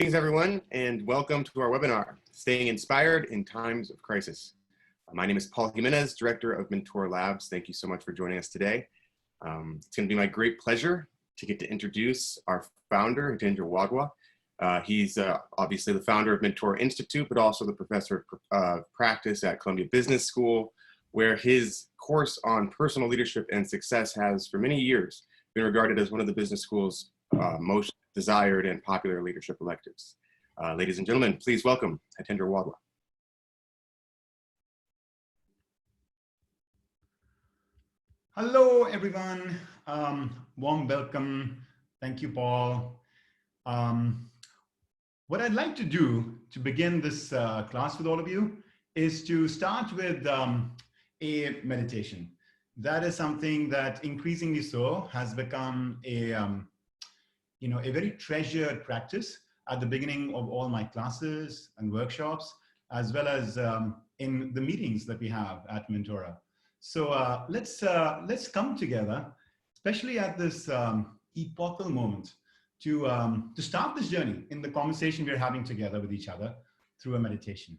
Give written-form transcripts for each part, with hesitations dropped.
Greetings, everyone, and welcome to our webinar, Staying Inspired in Times of Crisis. My name is Paul Jimenez, Director of Mentora Labs. Thank you so much for joining us today. It's going to be my great pleasure to get to introduce our founder, Hitendra Wadhwa. He's obviously the founder of Mentora Institute, but also the professor of practice at Columbia Business School, where his course on personal leadership and success has, for many years, been regarded as one of the business school's most desired and popular leadership electives. Ladies and gentlemen, please welcome Hitendra Wadhwa. Hello, everyone. Warm welcome. Thank you, Paul. What I'd like to do to begin this class with all of you is to start with a meditation. That is something that increasingly so has become a very treasured practice at the beginning of all my classes and workshops, as well as in the meetings that we have at Mentora. So let's come together, especially at this epochal moment, to start this journey in the conversation we're having together with each other through a meditation.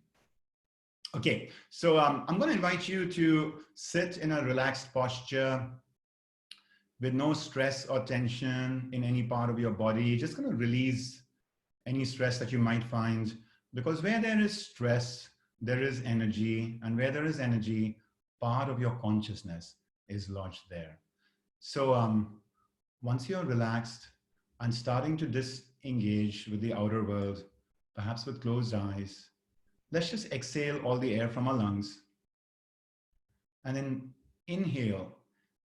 Okay, so I'm going to invite you to sit in a relaxed posture with no stress or tension in any part of your body. Just going to release any stress that you might find, because where there is stress, there is energy, and where there is energy, part of your consciousness is lodged there. So once you're relaxed and starting to disengage with the outer world, perhaps with closed eyes, let's just exhale all the air from our lungs and then inhale.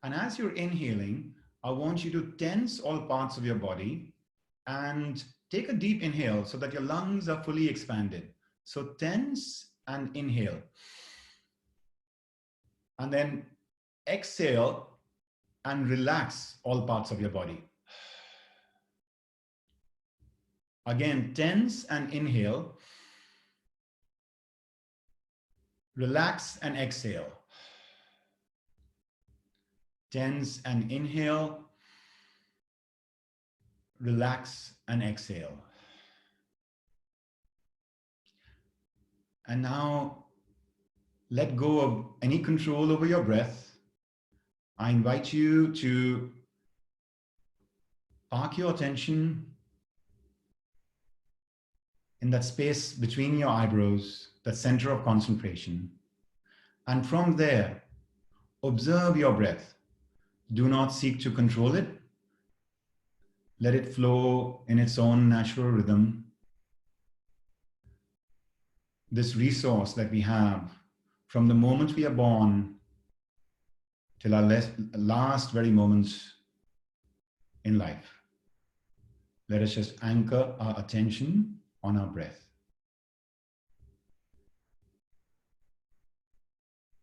And as you're inhaling, I want you to tense all parts of your body and take a deep inhale so that your lungs are fully expanded. So tense and inhale. And then exhale and relax all parts of your body. Again, tense and inhale. Relax and exhale. Tense and inhale. Relax and exhale. And now let go of any control over your breath. I invite you to park your attention in that space between your eyebrows, that center of concentration. And from there, observe your breath. Do not seek to control it. Let it flow in its own natural rhythm. This resource that we have from the moment we are born till our last very moments in life. Let us just anchor our attention on our breath.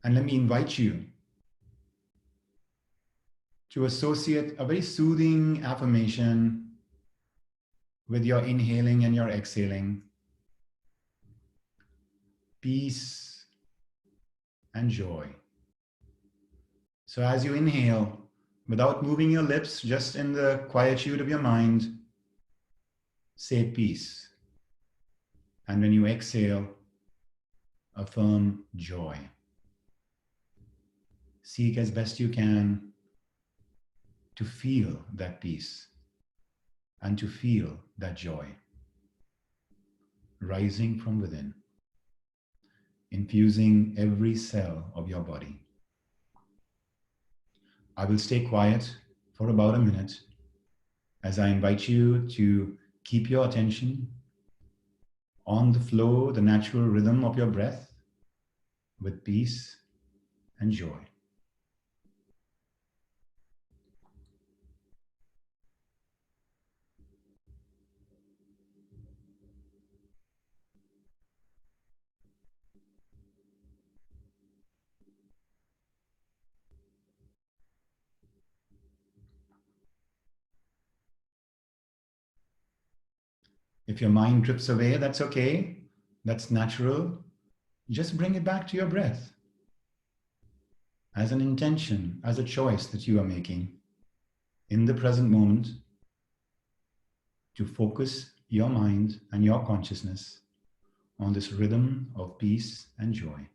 And let me invite you to associate a very soothing affirmation with your inhaling and your exhaling. Peace and joy. So as you inhale, without moving your lips, just in the quietude of your mind, say peace. And when you exhale, affirm joy. Seek as best you can to feel that peace and to feel that joy rising from within, infusing every cell of your body. I will stay quiet for about a minute as I invite you to keep your attention on the flow, the natural rhythm of your breath with peace and joy. If your mind drifts away, that's okay. That's natural. Just bring it back to your breath as an intention, as a choice that you are making in the present moment to focus your mind and your consciousness on this rhythm of peace and joy.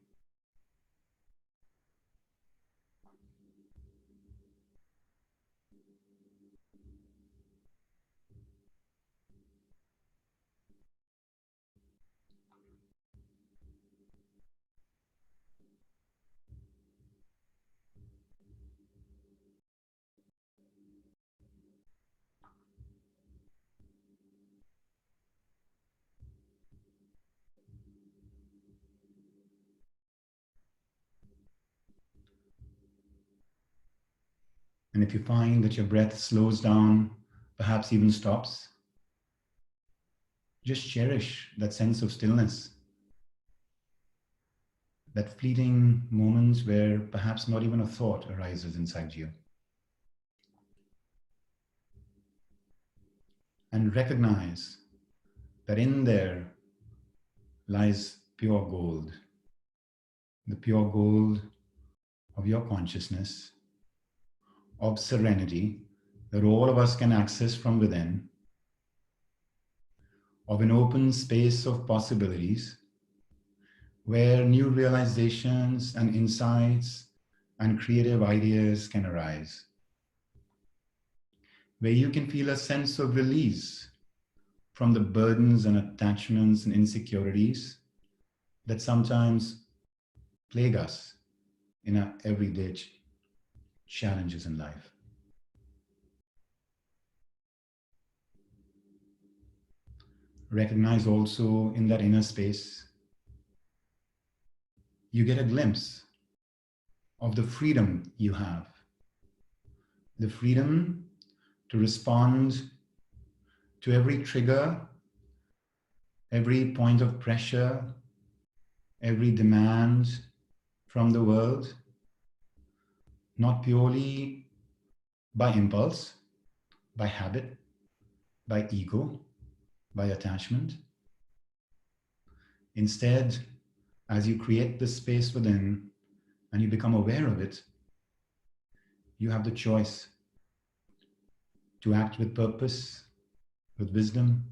And if you find that your breath slows down, perhaps even stops, just cherish that sense of stillness, that fleeting moments where perhaps not even a thought arises inside you. And recognize that in there lies pure gold, the pure gold of your consciousness, of serenity that all of us can access from within, of an open space of possibilities where new realizations and insights and creative ideas can arise, where you can feel a sense of release from the burdens and attachments and insecurities that sometimes plague us in our everyday challenges in life. Recognize also in that inner space, you get a glimpse of the freedom you have, the freedom to respond to every trigger, every point of pressure, every demand from the world, not purely by impulse, by habit, by ego, by attachment. Instead, as you create this space within and you become aware of it, you have the choice to act with purpose, with wisdom,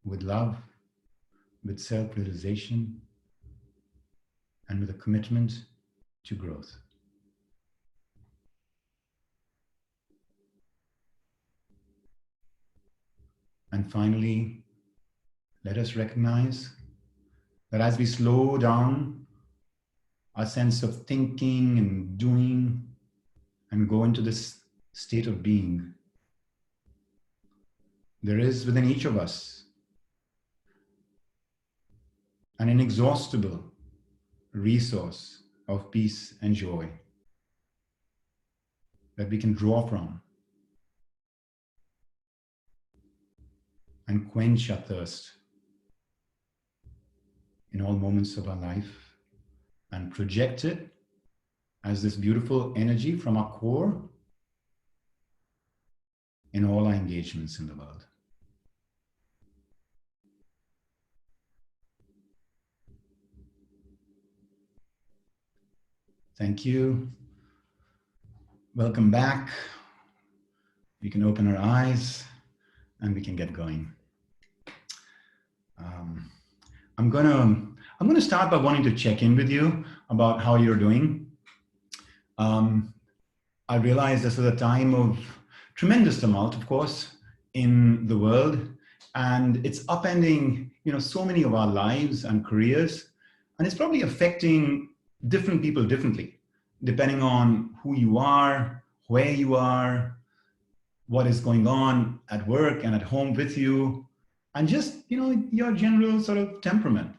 with love, with self-realization, and with a commitment to growth. And finally, let us recognize that as we slow down our sense of thinking and doing and go into this state of being, there is within each of us an inexhaustible resource of peace and joy that we can draw from and quench our thirst in all moments of our life and project it as this beautiful energy from our core in all our engagements in the world. Thank you. Welcome back. We can open our eyes and we can get going. I'm gonna start by wanting to check in with you about how you're doing. I realize this is a time of tremendous tumult, of course, in the world, and it's upending, so many of our lives and careers, and it's probably affecting different people differently, depending on who you are, where you are, what is going on at work and at home with you, and just, your general sort of temperament.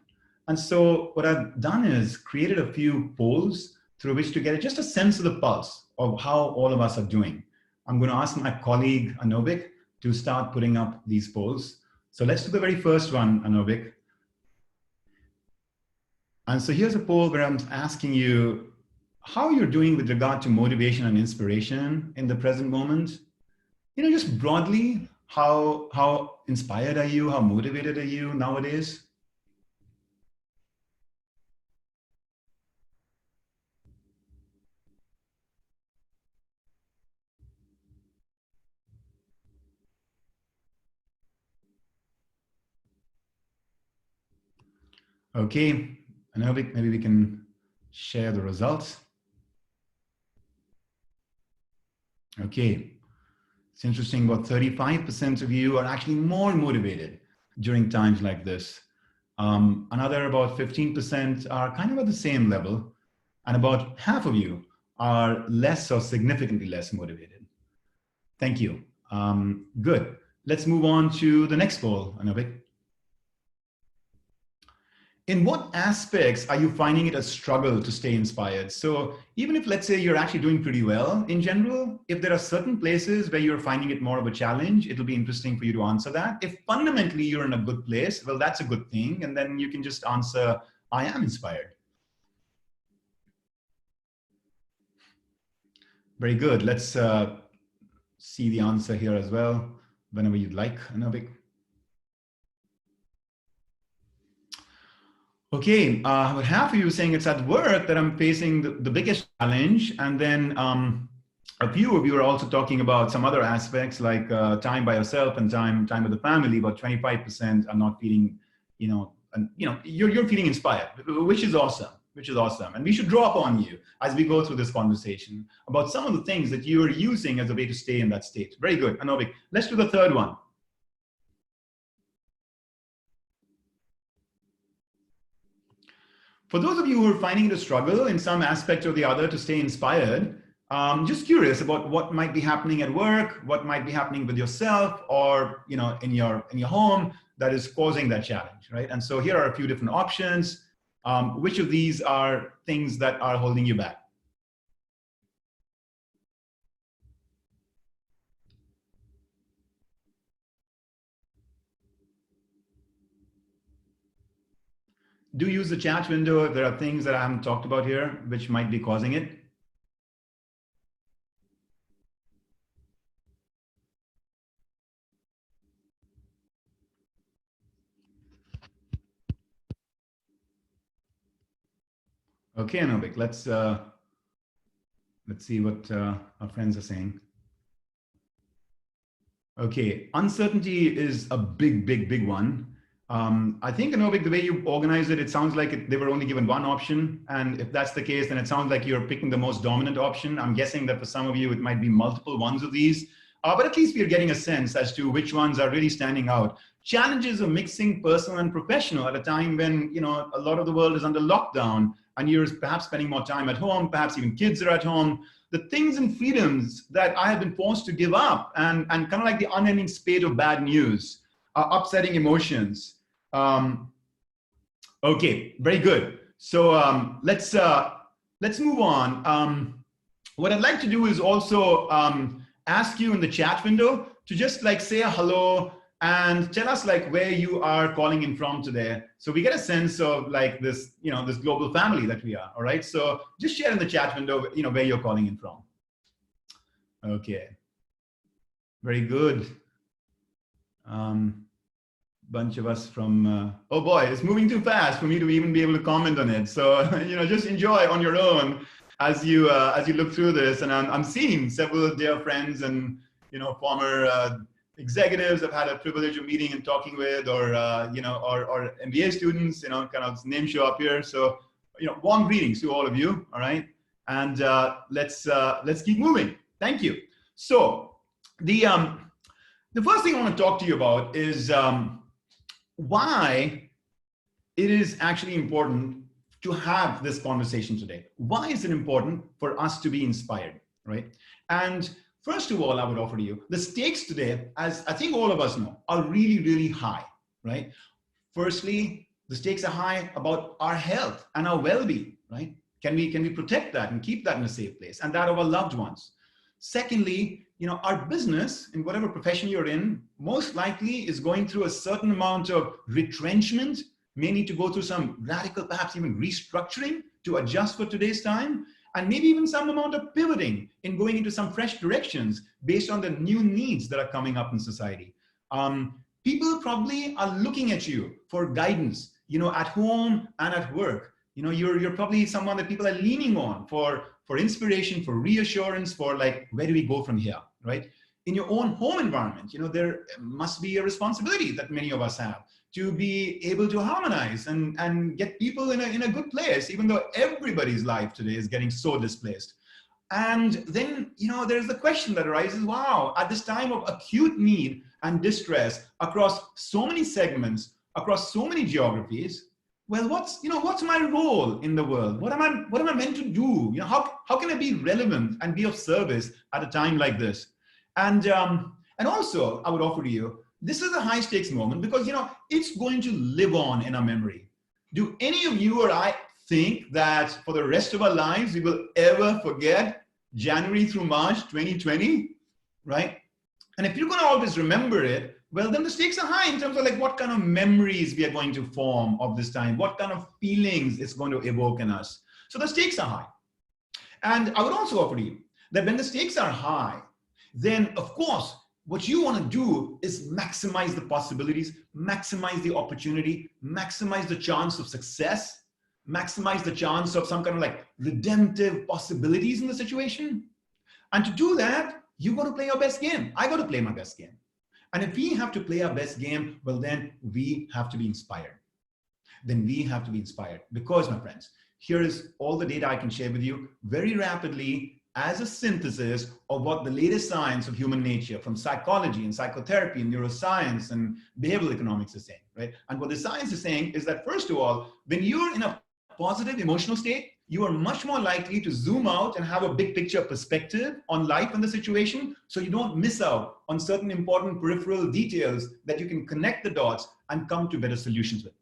And so what I've done is created a few polls through which to get just a sense of the pulse of how all of us are doing. I'm going to ask my colleague, Anobik, to start putting up these polls. So let's do the very first one, Anobik. And so here's a poll where I'm asking you how you're doing with regard to motivation and inspiration in the present moment. Just broadly, how inspired are you? How motivated are you nowadays? Okay, and now maybe we can share the results. Okay, it's interesting, about 35% of you are actually more motivated during times like this. Another about 15% are kind of at the same level, and about half of you are less or significantly less motivated. Thank you. Good. Let's move on to the next poll, Anubik. In what aspects are you finding it a struggle to stay inspired? So even if, let's say, you're actually doing pretty well in general, if there are certain places where you're finding it more of a challenge, it'll be interesting for you to answer that. If fundamentally you're in a good place, well, that's a good thing. And then you can just answer, I am inspired. Very good. Let's see the answer here as well, whenever you'd like, Anubik. Okay, about half of you saying it's at work that I'm facing the biggest challenge. And then a few of you are also talking about some other aspects like time by yourself and time with the family. About 25% are not feeling, you're feeling inspired, which is awesome, And we should draw upon you as we go through this conversation about some of the things that you're using as a way to stay in that state. Very good, Anubik. Let's do the third one. For those of you who are finding it a struggle in some aspect or the other to stay inspired, just curious about what might be happening at work, what might be happening with yourself, or in your home that is causing that challenge, right? And so here are a few different options. Which of these are things that are holding you back? Do use the chat window if there are things that I haven't talked about here which might be causing it. Okay, Anubik, let's see what our friends are saying. Okay, uncertainty is a big one. I think, Anubik, the way you organize it, it sounds like they were only given one option. And if that's the case, then it sounds like you're picking the most dominant option. I'm guessing that for some of you, it might be multiple ones of these. But at least we're getting a sense as to which ones are really standing out. Challenges of mixing personal and professional at a time when a lot of the world is under lockdown and you're perhaps spending more time at home, perhaps even kids are at home. The things and freedoms that I have been forced to give up and kind of like the unending spate of bad news, upsetting emotions. Okay, very good. So let's move on. What I'd like to do is also ask you in the chat window to just like say a hello and tell us like where you are calling in from today. So we get a sense of like this, this global family that we are, all right? So just share in the chat window, where you're calling in from. Okay, very good. Bunch of us from, oh boy, it's moving too fast for me to even be able to comment on it. So, just enjoy on your own as you look through this. And I'm seeing several dear friends and, former executives I've had a privilege of meeting and talking with, or or MBA students, kind of name show up here. So, warm greetings to all of you. All right, and let's keep moving. Thank you. So the first thing I want to talk to you about is why it is actually important to have this conversation today. Why is it important for us to be inspired, right? And first of all, I would offer to you, the stakes today, as I think all of us know, are really, really high, right? Firstly, the stakes are high about our health and our well-being, right? Can we protect that and keep that in a safe place, and that of our loved ones? Secondly, our business, in whatever profession you're in, most likely is going through a certain amount of retrenchment, may need to go through some radical, perhaps even restructuring to adjust for today's time, and maybe even some amount of pivoting in going into some fresh directions based on the new needs that are coming up in society. People probably are looking at you for guidance, at home and at work. You're probably someone that people are leaning on for inspiration, for reassurance, for like, where do we go from here, right? In your own home environment, there must be a responsibility that many of us have to be able to harmonize and get people in a good place, even though everybody's life today is getting so displaced. And then, there's the question that arises, wow, at this time of acute need and distress across so many segments, across so many geographies, well, what's my role in the world? What am I meant to do? How can I be relevant and be of service at a time like this? And also, I would offer to you, this is a high stakes moment because, it's going to live on in our memory. Do any of you or I think that for the rest of our lives, we will ever forget January through March 2020, right? And if you're going to always remember it, well, then the stakes are high in terms of like what kind of memories we are going to form of this time, what kind of feelings it's going to evoke in us. So the stakes are high. And I would also offer to you that when the stakes are high, then of course, what you want to do is maximize the possibilities, maximize the opportunity, maximize the chance of success, maximize the chance of some kind of like redemptive possibilities in the situation. And to do that, you got to play your best game. I got to play my best game. And if we have to play our best game, well, then we have to be inspired. Then we have to be inspired because, my friends, here is all the data I can share with you very rapidly as a synthesis of what the latest science of human nature from psychology and psychotherapy and neuroscience and behavioral economics is saying, right? And what the science is saying is that, first of all, when you're in a positive emotional state, you are much more likely to zoom out and have a big picture perspective on life and the situation, so you don't miss out on certain important peripheral details that you can connect the dots and come to better solutions with.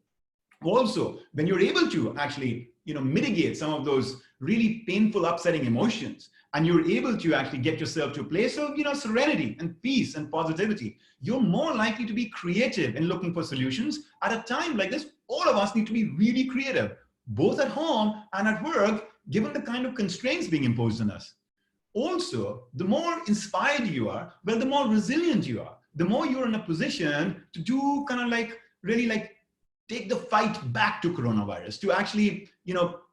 Also, when you're able to actually, mitigate some of those really painful, upsetting emotions, and you're able to actually get yourself to a place of, serenity and peace and positivity, you're more likely to be creative in looking for solutions. At a time like this, all of us need to be really creative, both at home and at work, given the kind of constraints being imposed on us. Also, the more inspired you are, well, the more resilient you are, the more you're in a position to do kind of like, really like take the fight back to coronavirus, to actually,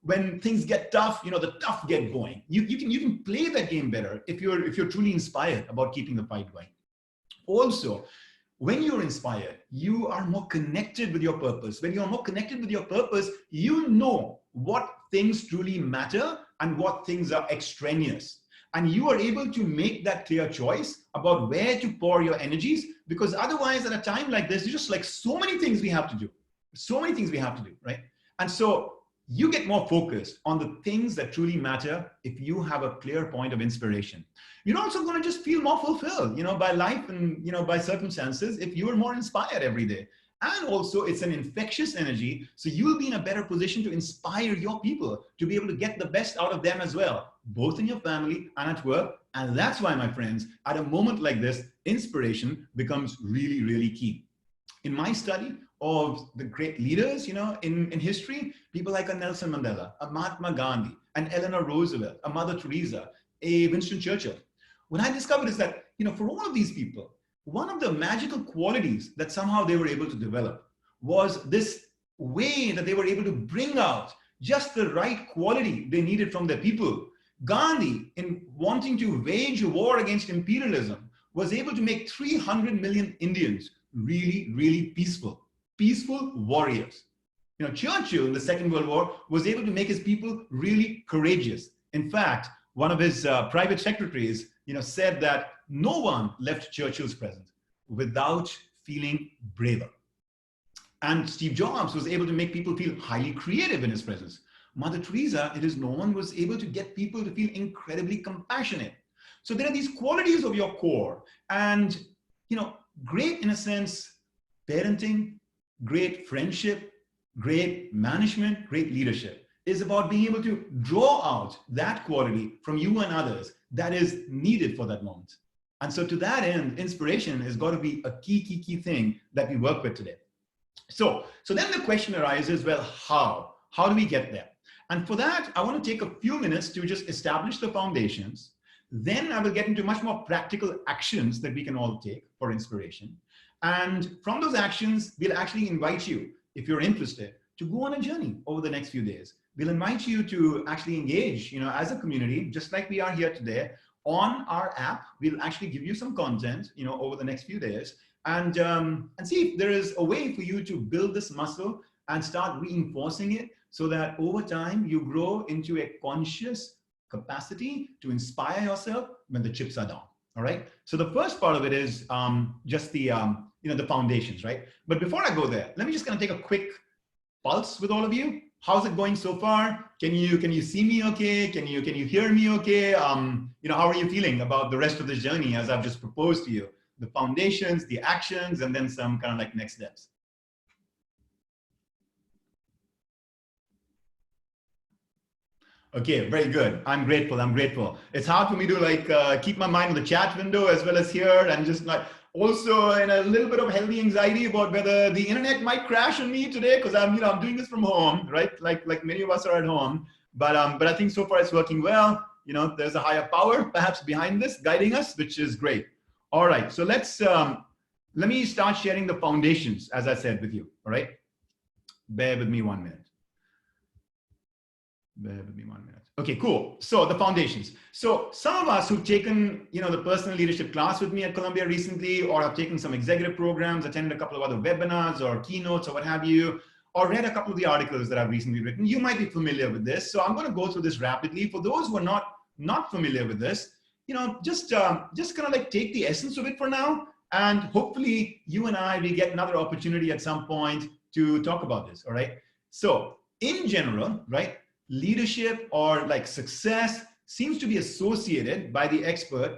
when things get tough, the tough get going. You can play that game better if you're truly inspired about keeping the fight going. Also, when you're inspired, you are more connected with your purpose. When you're more connected with your purpose, you know what things truly matter and what things are extraneous. And you are able to make that clear choice about where to pour your energies, because otherwise at a time like this, there's just like so many things we have to do. So many things we have to do, right? And so you get more focused on the things that truly matter if you have a clear point of inspiration. You're also going to just feel more fulfilled, by life and, by circumstances if you are more inspired every day. And also it's an infectious energy, so you'll be in a better position to inspire your people to be able to get the best out of them as well, both in your family and at work. And that's why, my friends, at a moment like this, inspiration becomes really, really key. In my study of the great leaders, in history, people like a Nelson Mandela, a Mahatma Gandhi, an Eleanor Roosevelt, a Mother Teresa, a Winston Churchill. What I discovered is that, for all of these people, one of the magical qualities that somehow they were able to develop was this way that they were able to bring out just the right quality they needed from their people. Gandhi, in wanting to wage a war against imperialism, was able to make 300 million Indians really, really peaceful warriors. Churchill in the Second World War was able to make his people really courageous. In fact, one of his private secretaries, said that no one left Churchill's presence without feeling braver. And Steve Jobs was able to make people feel highly creative in his presence. Mother Teresa, it is known, was able to get people to feel incredibly compassionate. So there are these qualities of your core, and great, in a sense, parenting, great friendship, great management, great leadership is about being able to draw out that quality from you and others that is needed for that moment. And so to that end, inspiration has got to be a key thing that we work with today. So then the question arises, well, how? How do we get there? And for that, I want to take a few minutes to just establish the foundations. Then I will get into much more practical actions that we can all take for inspiration. And from those actions, we'll actually invite you, if you're interested, to go on a journey over the next few days. We'll invite you to actually engage, as a community, just like we are here today, on our app. We'll actually give you some content, over the next few days, and see if there is a way for you to build this muscle and start reinforcing it so that over time you grow into a conscious capacity to inspire yourself when the chips are down. All right. So the first part of it is just the the foundations, right? But before I go there, let me just kind of take a quick pulse with all of you. How's it going so far? Can you see me okay? Can you hear me okay? How are you feeling about the rest of this journey as I've just proposed to you? The foundations, the actions, and then some kind of like next steps. Okay, very good. I'm grateful. I'm grateful. It's hard for me to like keep my mind on the chat window as well as here, and just like also in a little bit of healthy anxiety about whether the internet might crash on me today because I'm doing this from home, right? Like many of us are at home, but I think so far it's working well. There's a higher power perhaps behind this guiding us, which is great. All right, so let me start sharing the foundations as I said with you. All right, bear with me 1 minute. Bear with me 1 minute. Okay, cool. So the foundations. So some of us who've taken, the personal leadership class with me at Columbia recently, or have taken some executive programs, attended a couple of other webinars or keynotes or what have you, or read a couple of the articles that I've recently written, you might be familiar with this. So I'm going to go through this rapidly. For those who are not familiar with this, just kind of like take the essence of it for now. And hopefully you and I, we get another opportunity at some point to talk about this. All right. So in general, right, leadership or like success seems to be associated by the experts,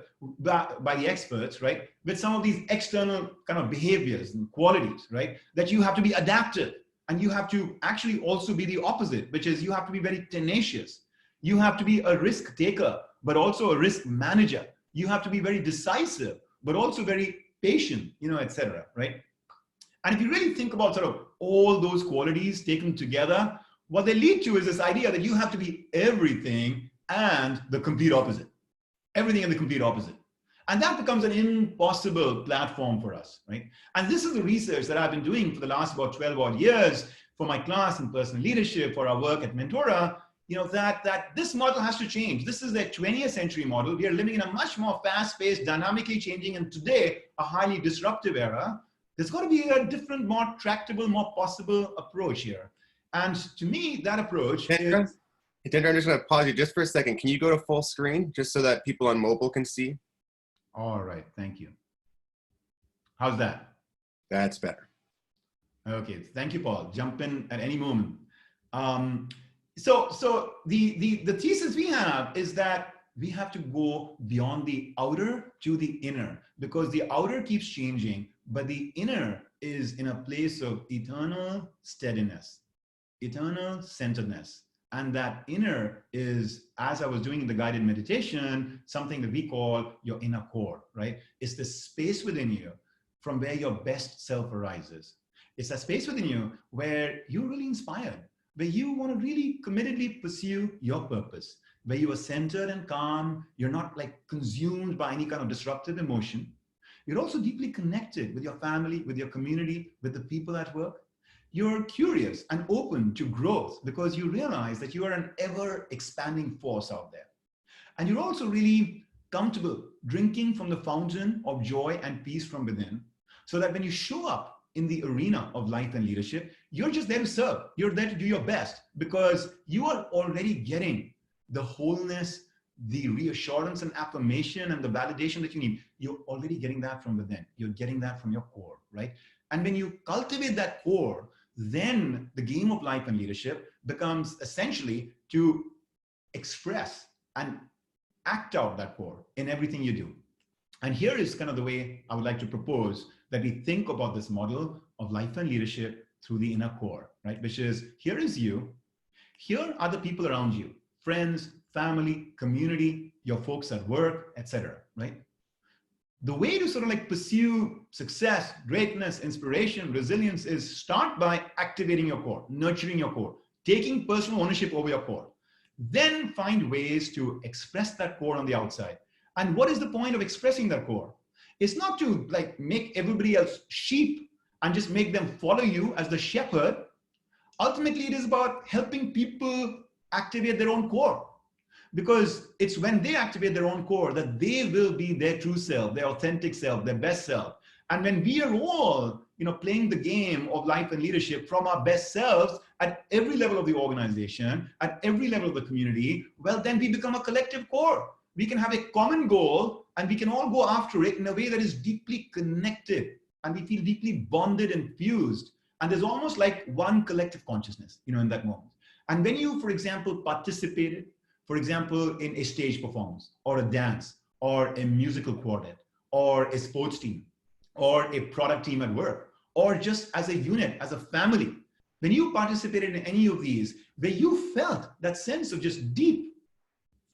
right, with some of these external kind of behaviors and qualities, right, that you have to be adaptive, and you have to actually also be the opposite, which is you have to be very tenacious. You have to be a risk taker, but also a risk manager. You have to be very decisive, but also very patient, etc. Right? And if you really think about sort of all those qualities taken together, what they lead to is this idea that you have to be everything and the complete opposite. Everything and the complete opposite. And that becomes an impossible platform for us, right? And this is the research that I've been doing for the last about 12 odd years for my class in personal leadership, for our work at Mentora, that this model has to change. This is the 20th century model. We are living in a much more fast-paced, dynamically changing, and today a highly disruptive era. There's got to be a different, more tractable, more possible approach here. And to me, that approach Hitendra, I'm just going to pause you just for a second. Can you go to full screen just so that people on mobile can see? All right, thank you. How's that? That's better. Okay, thank you, Paul. Jump in at any moment. So the thesis we have is that we have to go beyond the outer to the inner, because the outer keeps changing, but the inner is in a place of eternal steadiness, eternal centeredness. And that inner is, as I was doing in the guided meditation, something that we call your inner core, right? It's the space within you from where your best self arises. It's a space within you where you're really inspired, where you want to really committedly pursue your purpose, where you are centered and calm. You're not like consumed by any kind of disruptive emotion. You're also deeply connected with your family, with your community, with the people at work. You're curious and open to growth because you realize that you are an ever expanding force out there. And you're also really comfortable drinking from the fountain of joy and peace from within, so that when you show up in the arena of life and leadership, you're just there to serve. You're there to do your best because you are already getting the wholeness, the reassurance and affirmation and the validation that you need. You're already getting that from within. You're getting that from your core, right? And when you cultivate that core, then the game of life and leadership becomes essentially to express and act out that core in everything you do. And here is kind of the way I would like to propose that we think about this model of life and leadership through the inner core, right? Which is, here is you, here are the people around you, friends, family, community, your folks at work, etc., right? The way to sort of like pursue success, greatness, inspiration, resilience is start by activating your core, nurturing your core, taking personal ownership over your core. Then find ways to express that core on the outside. And what is the point of expressing that core? It's not to like make everybody else sheep and just make them follow you as the shepherd. Ultimately, it is about helping people activate their own core. Because it's when they activate their own core that they will be their true self, their authentic self, their best self. And when we are all, playing the game of life and leadership from our best selves at every level of the organization, at every level of the community, well, then we become a collective core. We can have a common goal and we can all go after it in a way that is deeply connected, and we feel deeply bonded and fused. And there's almost like one collective consciousness, in that moment. And when you, for example, participated, for example, in a stage performance or a dance or a musical quartet or a sports team or a product team at work, or just as a unit, as a family, when you participated in any of these, where you felt that sense of just deep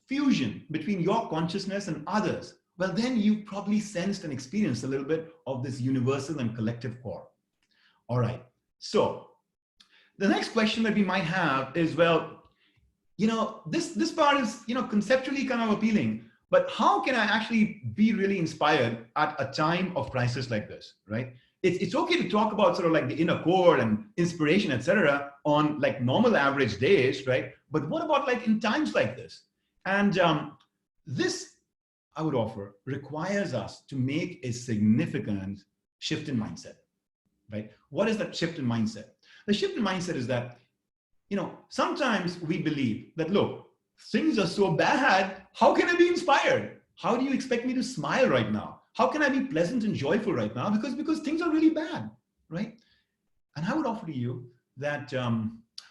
fusion between your consciousness and others, well, then you probably sensed and experienced a little bit of this universal and collective core. All right. So the next question that we might have is, well, this part is, conceptually kind of appealing, but how can I actually be really inspired at a time of crisis like this, right? It's okay to talk about sort of like the inner core and inspiration, etc., on like normal average days, right? But what about like in times like this? And this, I would offer, requires us to make a significant shift in mindset, right? What is that shift in mindset? The shift in mindset is that, sometimes we believe that, look, things are so bad, how can I be inspired? How do you expect me to smile right now? How can I be pleasant and joyful right now? Because things are really bad, right? And I would offer to you that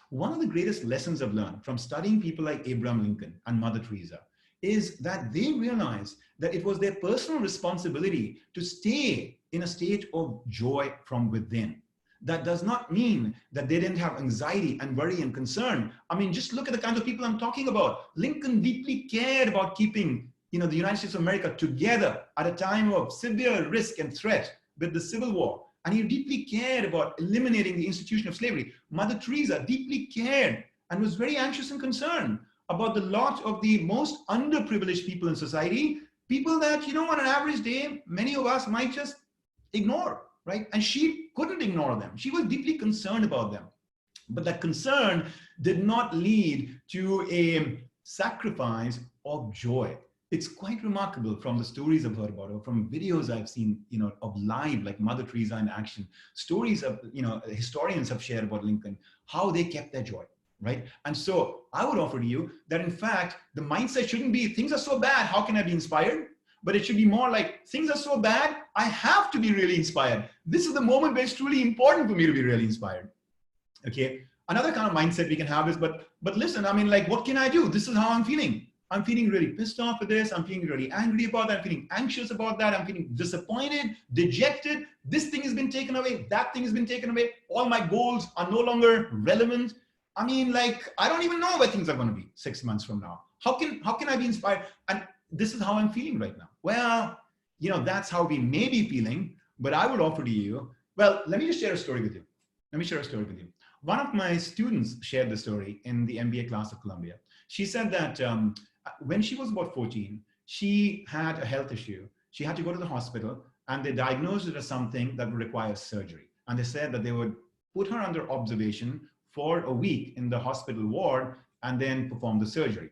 one of the greatest lessons I've learned from studying people like Abraham Lincoln and Mother Teresa is that they realized that it was their personal responsibility to stay in a state of joy from within. That does not mean that they didn't have anxiety and worry and concern. I mean, just look at the kinds of people I'm talking about. Lincoln deeply cared about keeping, the United States of America together at a time of severe risk and threat with the Civil War. And he deeply cared about eliminating the institution of slavery. Mother Teresa deeply cared and was very anxious and concerned about the lot of the most underprivileged people in society, people that, on an average day, many of us might just ignore, right? And she couldn't ignore them. She was deeply concerned about them. But that concern did not lead to a sacrifice of joy. It's quite remarkable from the stories I've heard about her, from videos I've seen, of live, like Mother Teresa in action, stories of, historians have shared about Lincoln, how they kept their joy, right? And so I would offer to you that, in fact, the mindset shouldn't be, things are so bad, how can I be inspired? But it should be more like, things are so bad, I have to be really inspired. This is the moment where it's truly important for me to be really inspired. Okay. Another kind of mindset we can have is, but listen, I mean, like, what can I do? This is how I'm feeling. I'm feeling really pissed off with this. I'm feeling really angry about that. I'm feeling anxious about that. I'm feeling disappointed, dejected. This thing has been taken away. That thing has been taken away. All my goals are no longer relevant. I mean, like, I don't even know where things are going to be 6 months from now. How can I be inspired? And this is how I'm feeling right now. Well, that's how we may be feeling, but I would offer to you, well, let me just share a story with you. One of my students shared the story in the MBA class of Columbia. She said that when she was about 14, she had a health issue. She had to go to the hospital and they diagnosed it as something that would require surgery. And they said that they would put her under observation for a week in the hospital ward and then perform the surgery.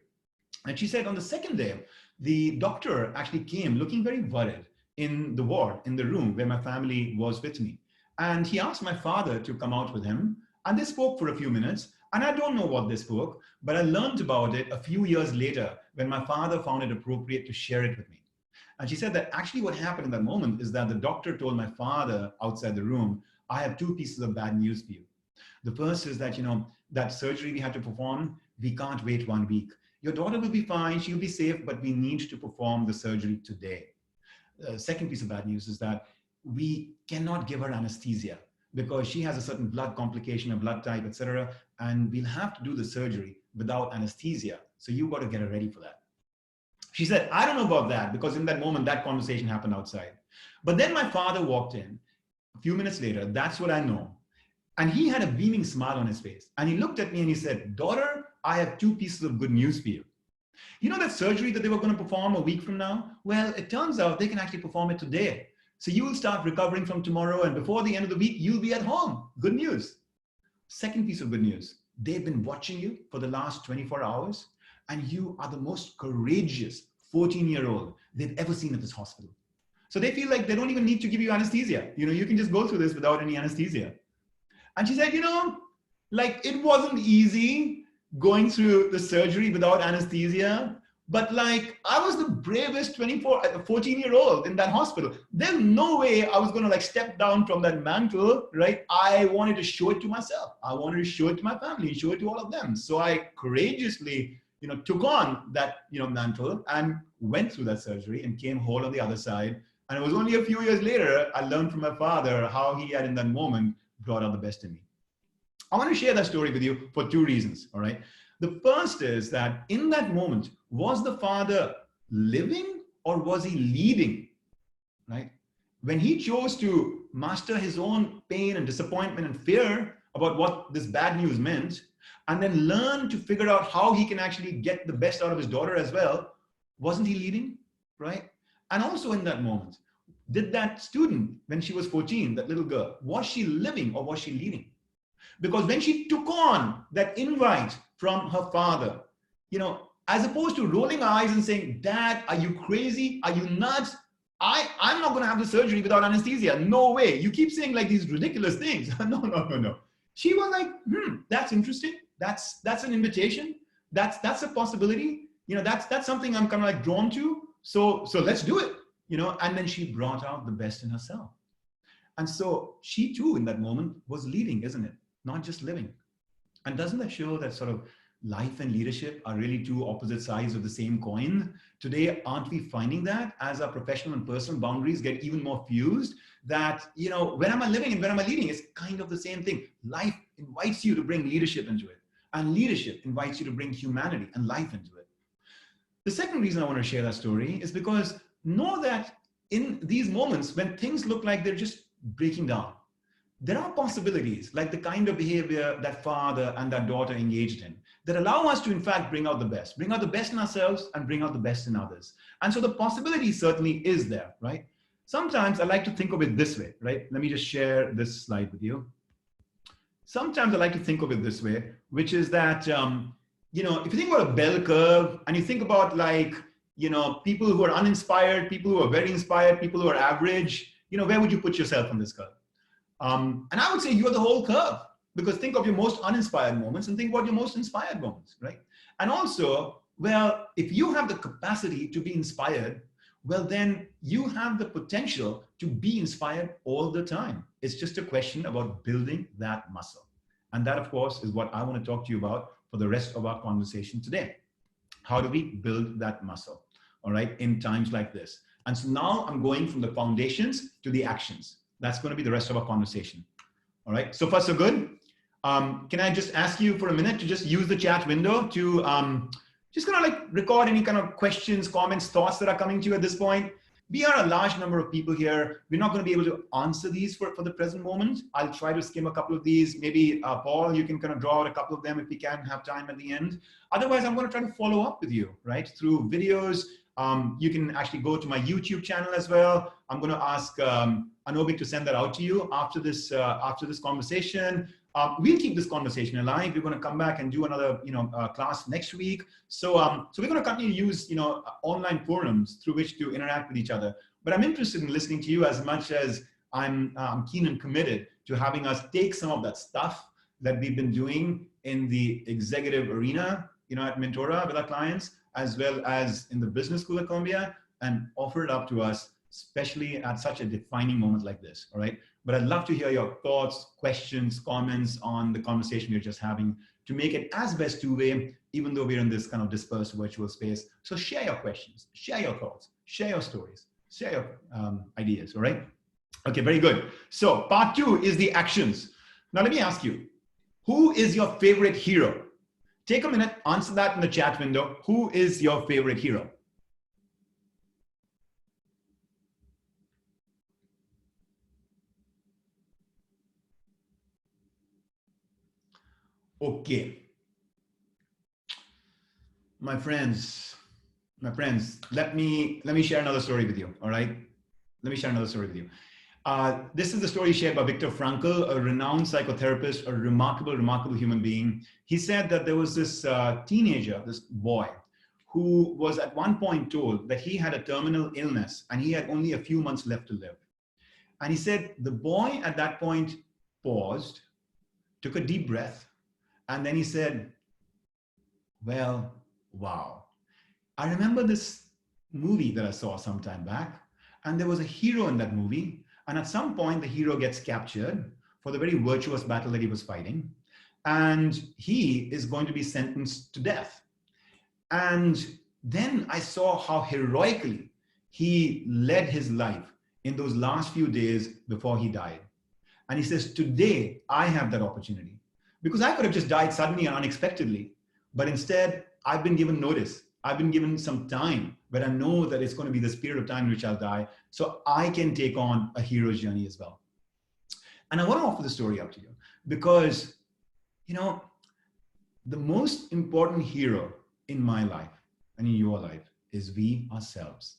And she said on the second day, the doctor actually came looking very worried in the ward, in the room where my family was with me. And he asked my father to come out with him. And they spoke for a few minutes. And I don't know what they spoke, but I learned about it a few years later when my father found it appropriate to share it with me. And she said that actually what happened in that moment is that the doctor told my father outside the room, I have two pieces of bad news for you. The first is that, that surgery we had to perform, we can't wait 1 week. Your daughter will be fine, she'll be safe, but we need to perform the surgery today. The second piece of bad news is that we cannot give her anesthesia because she has a certain blood complication, a blood type, etc. And we'll have to do the surgery without anesthesia. So you got to get her ready for that. She said, I don't know about that, because in that moment, that conversation happened outside. But then my father walked in a few minutes later. That's what I know. And he had a beaming smile on his face. And he looked at me and he said, daughter, I have two pieces of good news for you. You know that surgery that they were going to perform a week from now? Well, it turns out they can actually perform it today. So you will start recovering from tomorrow, and before the end of the week, you'll be at home. Good news. Second piece of good news. They've been watching you for the last 24 hours, and you are the most courageous 14-year-old they've ever seen at this hospital. So they feel like they don't even need to give you anesthesia. You can just go through this without any anesthesia. And she said, like it wasn't easy going through the surgery without anesthesia, but like I was the bravest 14-year-old in that hospital. There's no way I was going to like step down from that mantle, right? I wanted to show it to myself. I wanted to show it to my family, show it to all of them. So I courageously, took on that, mantle and went through that surgery and came whole on the other side. And it was only a few years later, I learned from my father how he had in that moment brought out the best in me. I want to share that story with you for two reasons, all right? The first is that in that moment, was the father living or was he leading, right? When he chose to master his own pain and disappointment and fear about what this bad news meant, and then learn to figure out how he can actually get the best out of his daughter as well, wasn't he leading, right? And also in that moment, did that student, when she was 14, that little girl, was she living or was she leading? Because when she took on that invite from her father, as opposed to rolling her eyes and saying, Dad, are you crazy? Are you nuts? I'm not going to have the surgery without anesthesia. No way. You keep saying like these ridiculous things. No. She was like, that's interesting. That's an invitation. That's a possibility. That's something I'm kind of like drawn to. So let's do it. And then she brought out the best in herself. And so she too, in that moment, was leading, isn't it? Not just living. And doesn't that show that sort of life and leadership are really two opposite sides of the same coin? Today, aren't we finding that as our professional and personal boundaries get even more fused, that, when am I living and when am I leading? It's kind of the same thing. Life invites you to bring leadership into it. And leadership invites you to bring humanity and life into it. The second reason I want to share that story is because know that in these moments when things look like they're just breaking down, there are possibilities like the kind of behavior that father and that daughter engaged in that allow us to in fact bring out the best in ourselves and bring out the best in others. And so the possibility certainly is there, right? Sometimes I like to think of it this way, right? Let me just share this slide with you. Sometimes I like to think of it this way, which is that, if you think about a bell curve and you think about like, people who are uninspired, people who are very inspired, people who are average, where would you put yourself on this curve? And I would say you're the whole curve, because think of your most uninspired moments and think about your most inspired moments, right? And also, well, if you have the capacity to be inspired, well, then you have the potential to be inspired all the time. It's just a question about building that muscle. And that, of course, is what I want to talk to you about for the rest of our conversation today. How do we build that muscle, all right, in times like this? And so now I'm going from the foundations to the actions. That's going to be the rest of our conversation. All right. So far, so good. Can I just ask you for a minute to just use the chat window to just kind of like record any kind of questions, comments, thoughts that are coming to you at this point? We are a large number of people here. We're not going to be able to answer these for the present moment. I'll try to skim a couple of these. Maybe Paul, you can kind of draw out a couple of them if we can have time at the end. Otherwise, I'm going to try to follow up with you, right? Through videos. You can actually go to my YouTube channel as well. I'm going to ask Anobik to send that out to you after this conversation. We'll keep this conversation alive. We're going to come back and do another, class next week. So we're going to continue to use, online forums through which to interact with each other. But I'm interested in listening to you as much as I'm keen and committed to having us take some of that stuff that we've been doing in the executive arena, at Mentora with our clients, as well as in the business school at Columbia, and offer it up to us, especially at such a defining moment like this, all right? But I'd love to hear your thoughts, questions, comments on the conversation we're just having to make it as best two-way, even though we're in this kind of dispersed virtual space. So share your questions, share your thoughts, share your stories, share your ideas, all right? Okay, very good. So part 2 is the actions. Now let me ask you, who is your favorite hero? Take a minute, answer that in the chat window. Who is your favorite hero? Okay. My friends, let me share another story with you, all right? Let me share another story with you. This is the story shared by Viktor Frankel, a renowned psychotherapist, a remarkable, remarkable human being. He said that there was this teenager, this boy, who was at one point told that he had a terminal illness and he had only a few months left to live. And he said the boy at that point paused, took a deep breath, and then he said, well, wow. I remember this movie that I saw some time back, and there was a hero in that movie. And at some point, the hero gets captured for the very virtuous battle that he was fighting. And he is going to be sentenced to death. And then I saw how heroically he led his life in those last few days before he died. And he says, today, I have that opportunity. Because I could have just died suddenly and unexpectedly. But instead, I've been given notice. I've been given some time, but I know that it's going to be this period of time in which I'll die. So I can take on a hero's journey as well. And I want to offer the story up to you because, you know, the most important hero in my life and in your life is we ourselves.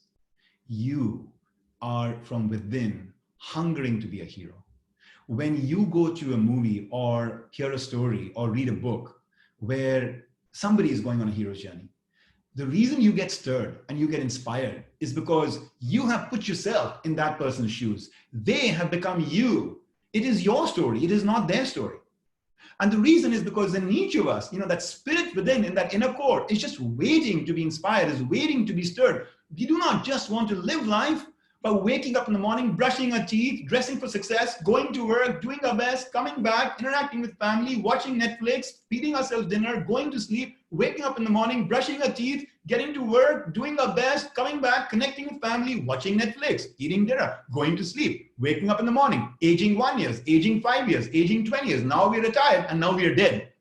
You are from within hungering to be a hero. When you go to a movie or hear a story or read a book where somebody is going on a hero's journey, the reason you get stirred and you get inspired is because you have put yourself in that person's shoes. They have become you. It is your story. It is not their story. And the reason is because in each of us, you know, that spirit within, in that inner core, is just waiting to be inspired, is waiting to be stirred. We do not just want to live life by waking up in the morning, brushing our teeth, dressing for success, going to work, doing our best, coming back, interacting with family, watching Netflix, feeding ourselves dinner, going to sleep, waking up in the morning, brushing our teeth, getting to work, doing our best, coming back, connecting with family, watching Netflix, eating dinner, going to sleep, waking up in the morning, aging 1 year, aging 5 years, aging 20 years. Now we're retired and now we're dead.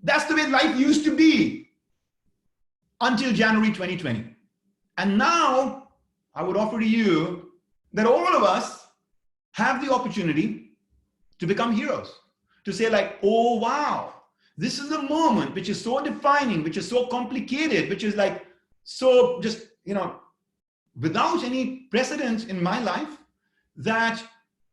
That's the way life used to be until January 2020. And now I would offer to you that all of us have the opportunity to become heroes, to say like, oh, wow, this is a moment which is so defining, which is so complicated, which is like, so just, you know, without any precedence in my life, that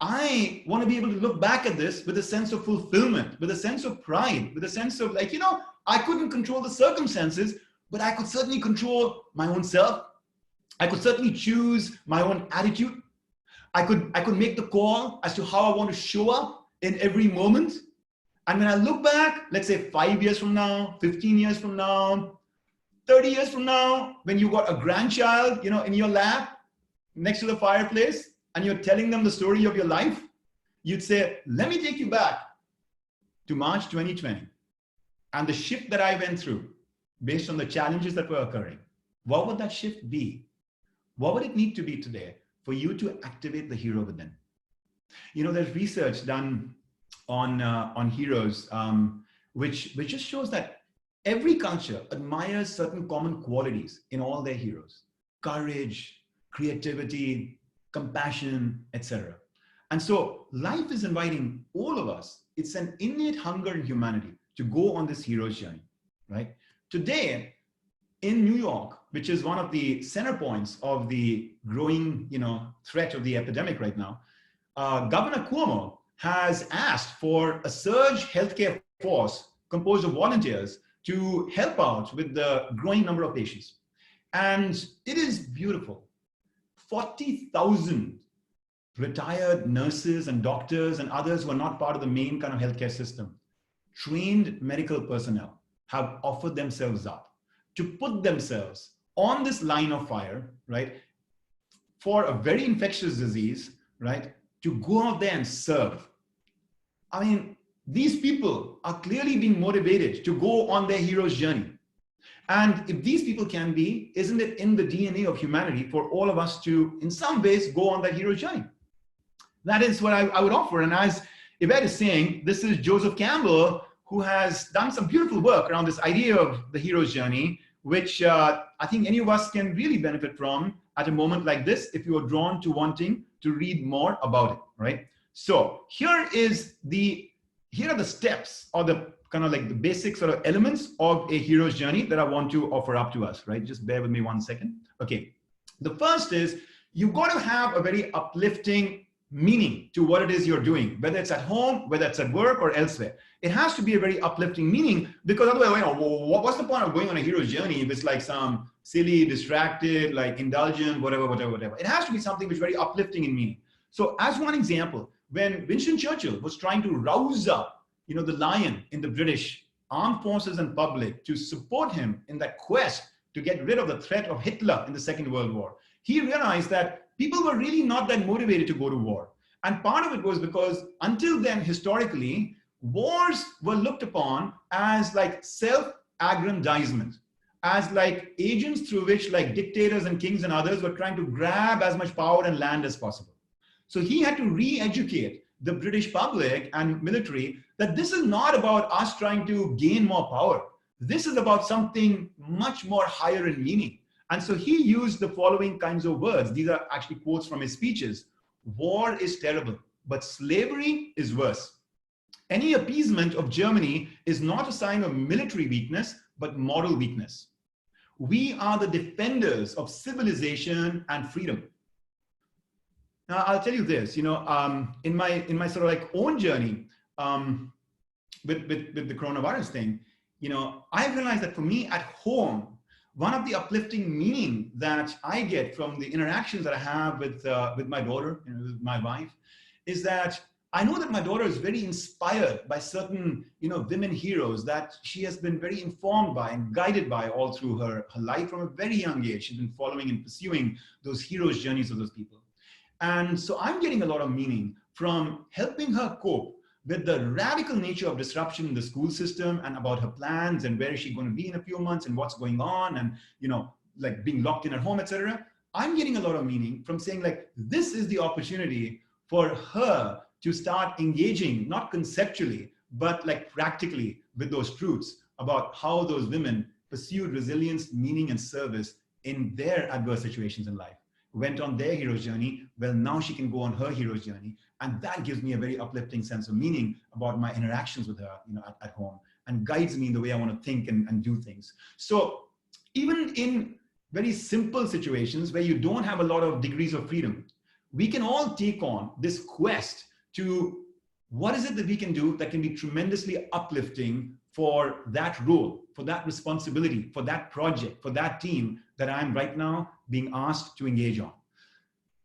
I want to be able to look back at this with a sense of fulfillment, with a sense of pride, with a sense of like, you know, I couldn't control the circumstances, but I could certainly control my own self. I could certainly choose my own attitude. I could make the call as to how I want to show up in every moment. And when I look back, let's say 5 years from now, 15 years from now, 30 years from now, when you got a grandchild, you know, in your lap next to the fireplace, and you're telling them the story of your life, you'd say, let me take you back to March 2020 and the shift that I went through based on the challenges that were occurring. What would that shift be? What would it need to be today for you to activate the hero within? You know, there's research done on heroes, which just shows that every culture admires certain common qualities in all their heroes: courage, creativity, compassion, etc. And so life is inviting all of us. It's an innate hunger in humanity to go on this hero's journey, right? Today, in New York, which is one of the center points of the growing, you know, threat of the epidemic right now, Governor Cuomo has asked for a surge healthcare force composed of volunteers to help out with the growing number of patients. And it is beautiful. 40,000 retired nurses and doctors and others who are not part of the main kind of healthcare system, trained medical personnel, have offered themselves up to put themselves on this line of fire, right, for a very infectious disease, right, to go out there and serve. I mean, these people are clearly being motivated to go on their hero's journey. And if these people can be, isn't it in the DNA of humanity for all of us to, in some ways, go on that hero's journey? That is what I would offer. And as Yvette is saying, this is Joseph Campbell, who has done some beautiful work around this idea of the hero's journey, which I think any of us can really benefit from at a moment like this, if you are drawn to wanting to read more about it, right? So here are the steps, or the kind of like the basic sort of elements of a hero's journey that I want to offer up to us, right? Just bear with me 1 second. Okay. The first is you've got to have a very uplifting meaning to what it is you're doing, whether it's at home, whether it's at work or elsewhere. It has to be a very uplifting meaning, because otherwise, what's the point of going on a hero's journey if it's like some silly, distracted, like indulgent, whatever. It has to be something which is very uplifting in meaning. So as one example, when Winston Churchill was trying to rouse up, the lion in the British armed forces and public to support him in that quest to get rid of the threat of Hitler in the Second World War, he realized that people were really not that motivated to go to war. And part of it was because until then, historically, wars were looked upon as like self-aggrandizement, as like agents through which like dictators and kings and others were trying to grab as much power and land as possible. So he had to re-educate the British public and military that this is not about us trying to gain more power. This is about something much more higher in meaning. And so he used the following kinds of words. These are actually quotes from his speeches. War is terrible, but slavery is worse. Any appeasement of Germany is not a sign of military weakness, but moral weakness. We are the defenders of civilization and freedom. Now, I'll tell you this, in my sort of like own journey with the coronavirus thing, I realized that for me at home, one of the uplifting meaning that I get from the interactions that I have with my daughter, with my wife, is that I know that my daughter is very inspired by certain, women heroes that she has been very informed by and guided by all through her life from a very young age. She's been following and pursuing those heroes' journeys of those people. And so I'm getting a lot of meaning from helping her cope with the radical nature of disruption in the school system and about her plans and where is she going to be in a few months and what's going on and, like being locked in at home, etc. I'm getting a lot of meaning from saying like, this is the opportunity for her to start engaging, not conceptually, but like practically with those truths about how those women pursued resilience, meaning, and service in their adverse situations in life. Went on their hero's journey, well, now she can go on her hero's journey. And that gives me a very uplifting sense of meaning about my interactions with her, at home, and guides me in the way I want to think and do things. So even in very simple situations where you don't have a lot of degrees of freedom, we can all take on this quest to what is it that we can do that can be tremendously uplifting for that role, for that responsibility, for that project, for that team that I'm right now being asked to engage on.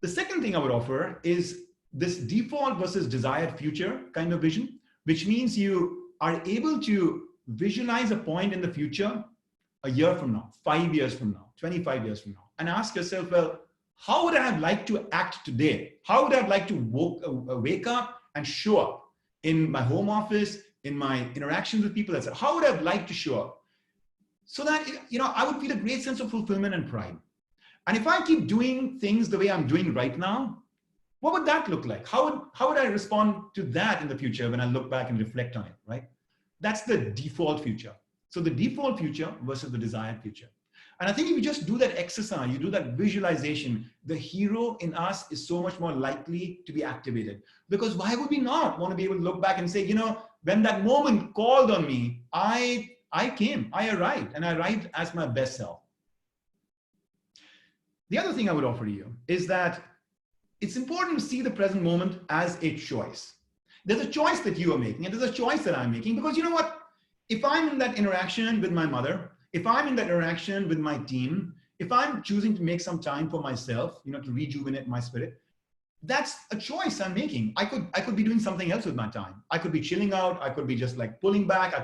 The second thing I would offer is this default versus desired future kind of vision, which means you are able to visualize a point in the future a year from now, 5 years from now, 25 years from now, and ask yourself, well, how would I have liked to act today? How would I have liked to wake up and show up in my home office, in my interactions with people, etc.? How would I have liked to show up? So that, I would feel a great sense of fulfillment and pride. And if I keep doing things the way I'm doing right now, what would that look like? How would I respond to that in the future when I look back and reflect on it, right? That's the default future. So the default future versus the desired future. And I think if you just do that exercise, you do that visualization, the hero in us is so much more likely to be activated. Because why would we not want to be able to look back and say, when that moment called on me, I arrived, and I arrived as my best self. The other thing I would offer to you is that it's important to see the present moment as a choice. There's a choice that you are making, and there's a choice that I'm making, because you know what? If I'm in that interaction with my mother, if I'm in that interaction with my team, if I'm choosing to make some time for myself, to rejuvenate my spirit, that's a choice I'm making. I could be doing something else with my time. I could be chilling out. I could be just like pulling back.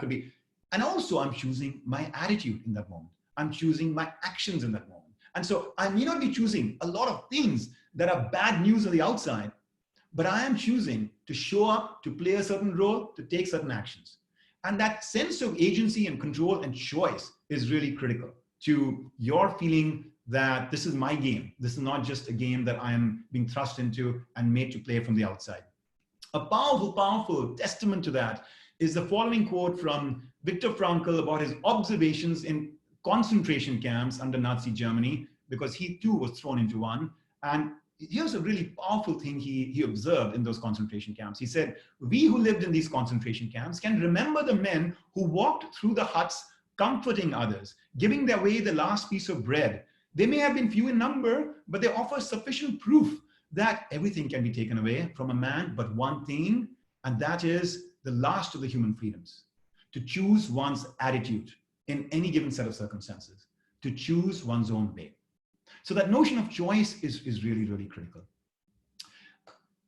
And also I'm choosing my attitude in that moment. I'm choosing my actions in that moment. And so I may not be choosing a lot of things that are bad news on the outside, but I am choosing to show up, to play a certain role, to take certain actions. And that sense of agency and control and choice is really critical to your feeling that this is my game. This is not just a game that I am being thrust into and made to play from the outside. A powerful, powerful testament to that is the following quote from Viktor Frankel about his observations in concentration camps under Nazi Germany, because he too was thrown into one. And here's a really powerful thing he observed in those concentration camps. He said, we who lived in these concentration camps can remember the men who walked through the huts comforting others, giving their way the last piece of bread. They may have been few in number, but they offer sufficient proof that everything can be taken away from a man, but one thing, and that is the last of the human freedoms, to choose one's attitude in any given set of circumstances, to choose one's own way. So that notion of choice is really, really critical.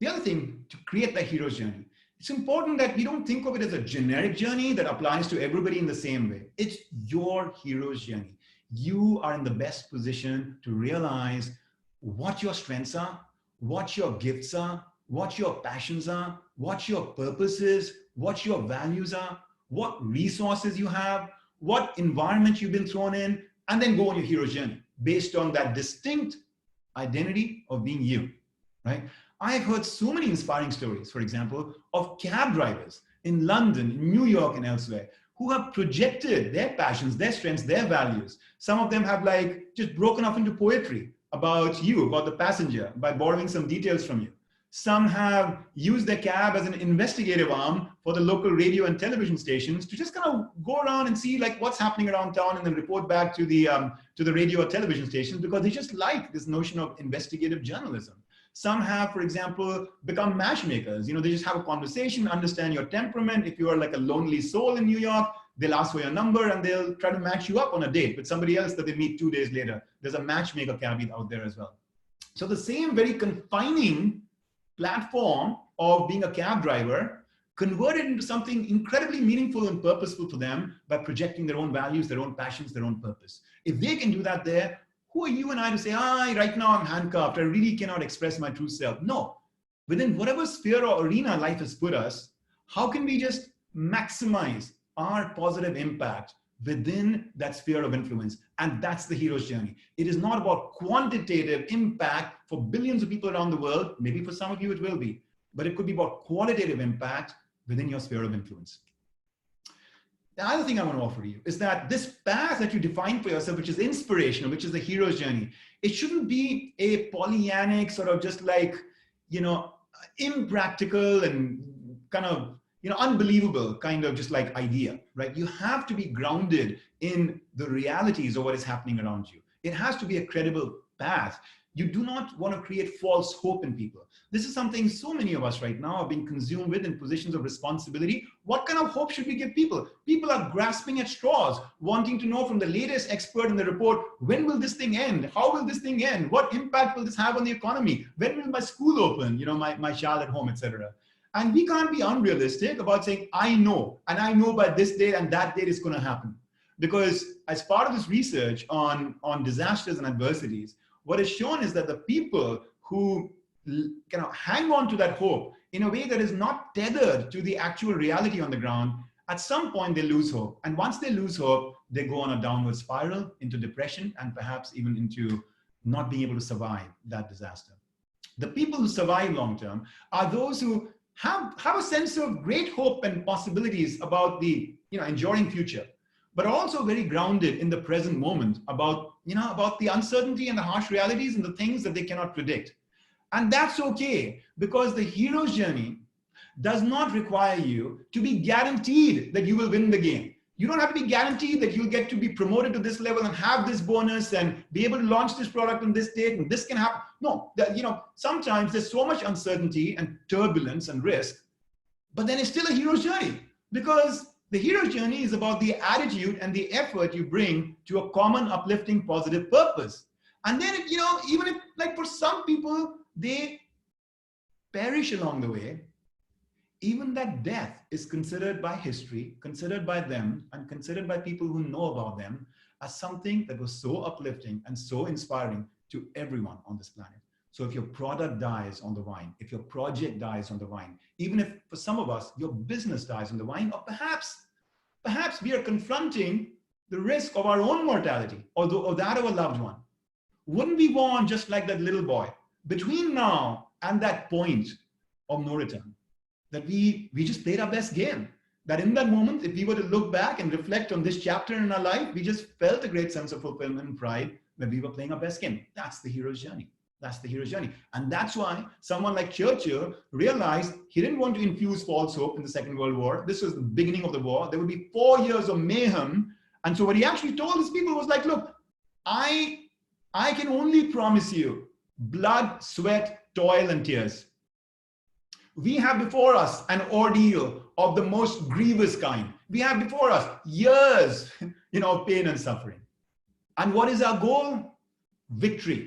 The other thing, to create that hero's journey, it's important that we don't think of it as a generic journey that applies to everybody in the same way. It's your hero's journey. You are in the best position to realize what your strengths are, what your gifts are, what your passions are, what your purpose is, what your values are, what resources you have, what environment you've been thrown in, and then go on your hero's journey based on that distinct identity of being you, right? I've heard so many inspiring stories, for example, of cab drivers in London, New York, and elsewhere who have projected their passions, their strengths, their values. Some of them have like just broken off into poetry about you, about the passenger, by borrowing some details from you. Some have used their cab as an investigative arm for the local radio and television stations to just kind of go around and see like what's happening around town and then report back to the radio or television stations because they just like this notion of investigative journalism. Some have, for example, become matchmakers. You know, they just have a conversation, understand your temperament. If you are like a lonely soul in New York, they'll ask for your number and they'll try to match you up on a date with somebody else that they meet 2 days later. There's a matchmaker caveat out there as well. So the same very confining platform of being a cab driver converted into something incredibly meaningful and purposeful for them by projecting their own values, their own passions, their own purpose. If they can do that there, who are you and I to say, right now I'm handcuffed, I really cannot express my true self? No. Within whatever sphere or arena life has put us, how can we just maximize our positive impact within that sphere of influence? And that's the hero's journey. It is not about quantitative impact for billions of people around the world. Maybe for some of you it will be, but it could be about qualitative impact within your sphere of influence. The other thing I want to offer you is that this path that you define for yourself, which is inspirational, which is the hero's journey, it shouldn't be a Pollyannic sort of just like, you know, impractical and kind of, you know, unbelievable kind of just like idea, right? You have to be grounded in the realities of what is happening around you. It has to be a credible path. You do not want to create false hope in people. This is something so many of us right now are being consumed with in positions of responsibility. What kind of hope should we give people? People are grasping at straws, wanting to know from the latest expert in the report, when will this thing end? How will this thing end? What impact will this have on the economy? When will my school open? You know, my child at home, etc. And we can't be unrealistic about saying, I know, and I know by this date and that date is going to happen. Because as part of this research on disasters and adversities, what is shown is that the people who kind of hang on to that hope in a way that is not tethered to the actual reality on the ground, at some point they lose hope. And once they lose hope, they go on a downward spiral into depression and perhaps even into not being able to survive that disaster. The people who survive long-term are those who have a sense of great hope and possibilities about the enduring future, but also very grounded in the present moment about the uncertainty and the harsh realities and the things that they cannot predict. And that's okay, because the hero's journey does not require you to be guaranteed that you will win the game. You don't have to be guaranteed that you'll get to be promoted to this level and have this bonus and be able to launch this product on this date and this can happen. No, sometimes there's so much uncertainty and turbulence and risk, but then it's still a hero's journey, because the hero's journey is about the attitude and the effort you bring to a common, uplifting, positive purpose. And then, even if, like for some people, they perish along the way, even that death is considered by history, considered by them, and considered by people who know about them as something that was so uplifting and so inspiring to everyone on this planet. So if your product dies on the vine, if your project dies on the vine, even if for some of us, your business dies on the vine, or perhaps we are confronting the risk of our own mortality or that of a loved one, wouldn't we want, just like that little boy, between now and that point of no return, that we just played our best game? That in that moment, if we were to look back and reflect on this chapter in our life, we just felt a great sense of fulfillment and pride that we were playing our best game. That's the hero's journey. That's the hero's journey. And that's why someone like Churchill realized he didn't want to infuse false hope in the Second World War. This was the beginning of the war. There would be 4 years of mayhem. And so what he actually told his people was like, look, I can only promise you blood, sweat, toil and tears. We have before us an ordeal of the most grievous kind. We have before us years, of pain and suffering. And what is our goal? Victory.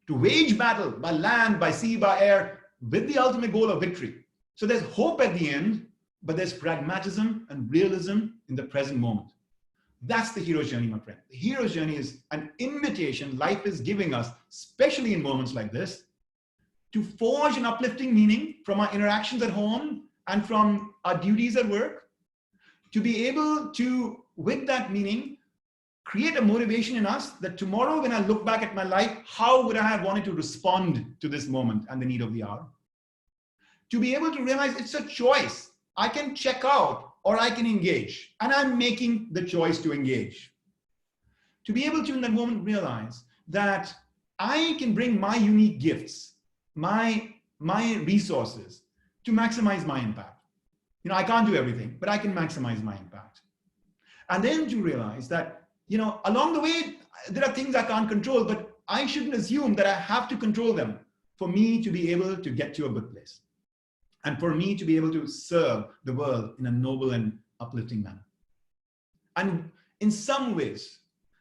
To wage battle by land, by sea, by air, with the ultimate goal of victory. So there's hope at the end, but there's pragmatism and realism in the present moment. That's the hero's journey, my friend. The hero's journey is an invitation life is giving us, especially in moments like this, to forge an uplifting meaning from our interactions at home and from our duties at work, to be able to, with that meaning, create a motivation in us that tomorrow when I look back at my life, how would I have wanted to respond to this moment and the need of the hour? To be able to realize it's a choice. I can check out or I can engage, and I'm making the choice to engage. To be able to in that moment realize that I can bring my unique gifts, my resources to maximize my impact. I can't do everything, but I can maximize my impact. And then to realize that, along the way, there are things I can't control, but I shouldn't assume that I have to control them for me to be able to get to a good place. And for me to be able to serve the world in a noble and uplifting manner. And in some ways,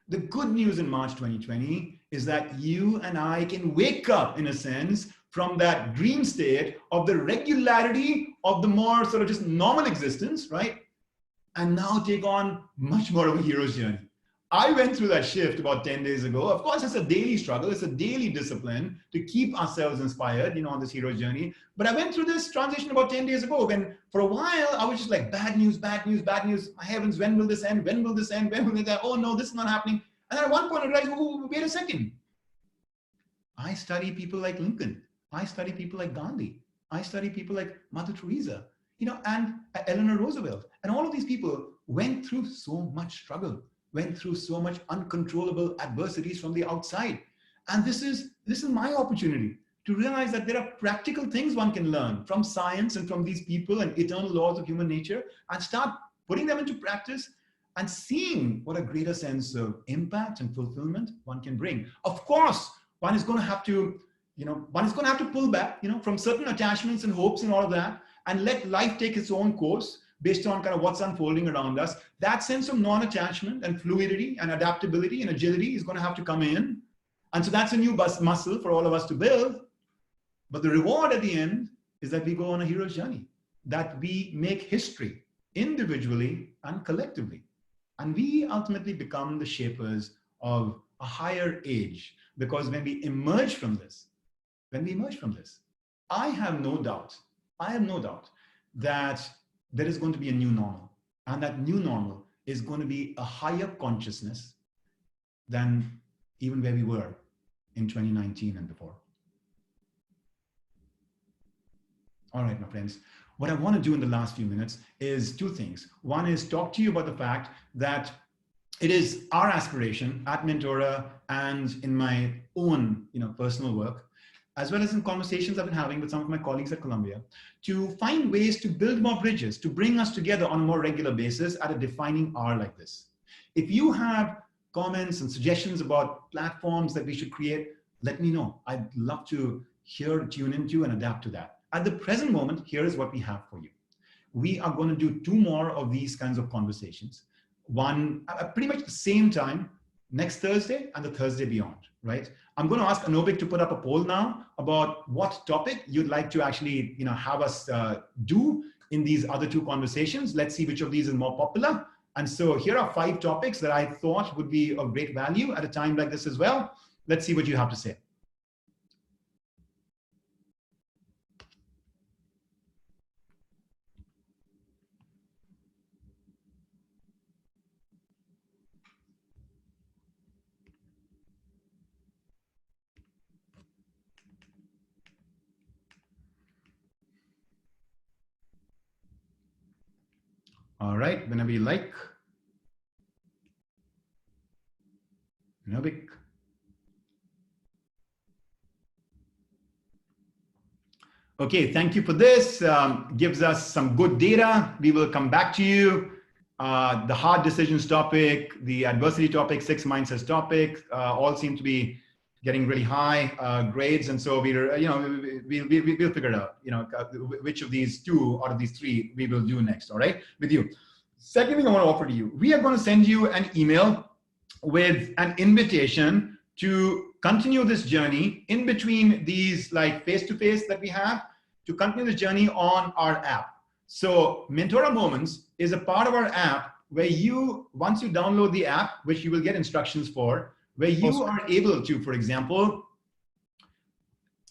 the good news in March 2020 is that you and I can wake up, in a sense, from that dream state of the regularity of the more sort of just normal existence, right? And now take on much more of a hero's journey. I went through that shift about 10 days ago. Of course, it's a daily struggle. It's a daily discipline to keep ourselves inspired, on this hero's journey. But I went through this transition about 10 days ago when for a while I was just like, bad news, bad news, bad news. My heavens, when will this end? When will this end? When will it end? Oh no, this is not happening. And then at one point I realized, oh, wait a second. I study people like Lincoln. I study people like Gandhi. I study people like Mother Teresa, and Eleanor Roosevelt. And all of these people went through so much struggle, went through so much uncontrollable adversities from the outside. And this is my opportunity to realize that there are practical things one can learn from science and from these people and eternal laws of human nature and start putting them into practice and seeing what a greater sense of impact and fulfillment one can bring. Of course, one is going to have to pull back, from certain attachments and hopes and all of that, and let life take its own course based on kind of what's unfolding around us. That sense of non-attachment and fluidity and adaptability and agility is going to have to come in. And so that's a new muscle for all of us to build. But the reward at the end is that we go on a hero's journey, that we make history individually and collectively. And we ultimately become the shapers of a higher age, because when we emerge from this, I have no doubt that there is going to be a new normal. And that new normal is going to be a higher consciousness than even where we were in 2019 and before. All right, my friends. What I want to do in the last few minutes is two things. One is talk to you about the fact that it is our aspiration at Mentora and in my own personal work, as well as in conversations I've been having with some of my colleagues at Columbia, to find ways to build more bridges, to bring us together on a more regular basis at a defining hour like this. If you have comments and suggestions about platforms that we should create, let me know. I'd love to tune into and adapt to that. At the present moment, here is what we have for you. We are going to do 2 more of these kinds of conversations. One at pretty much the same time, next Thursday and the Thursday beyond, right? I'm going to ask Anobik to put up a poll now about what topic you'd like to actually, have us do in these other 2 conversations. Let's see which of these is more popular. And so here are 5 topics that I thought would be of great value at a time like this as well. Let's see what you have to say. All right, whenever you like. Anobik. Okay, thank you for this. Gives us some good data. We will come back to you. The hard decisions topic, the adversity topic, 6 mindsets topic, all seem to be getting really high grades, and so we'll figure it out, which of these two out of these three we will do next, all right, with you. Second thing I want to offer to you, we are going to send you an email with an invitation to continue this journey in between these like face-to-face that we have, to continue this journey on our app. So Mentora Moments is a part of our app where you, once you download the app, which you will get instructions for, where you are able to, for example,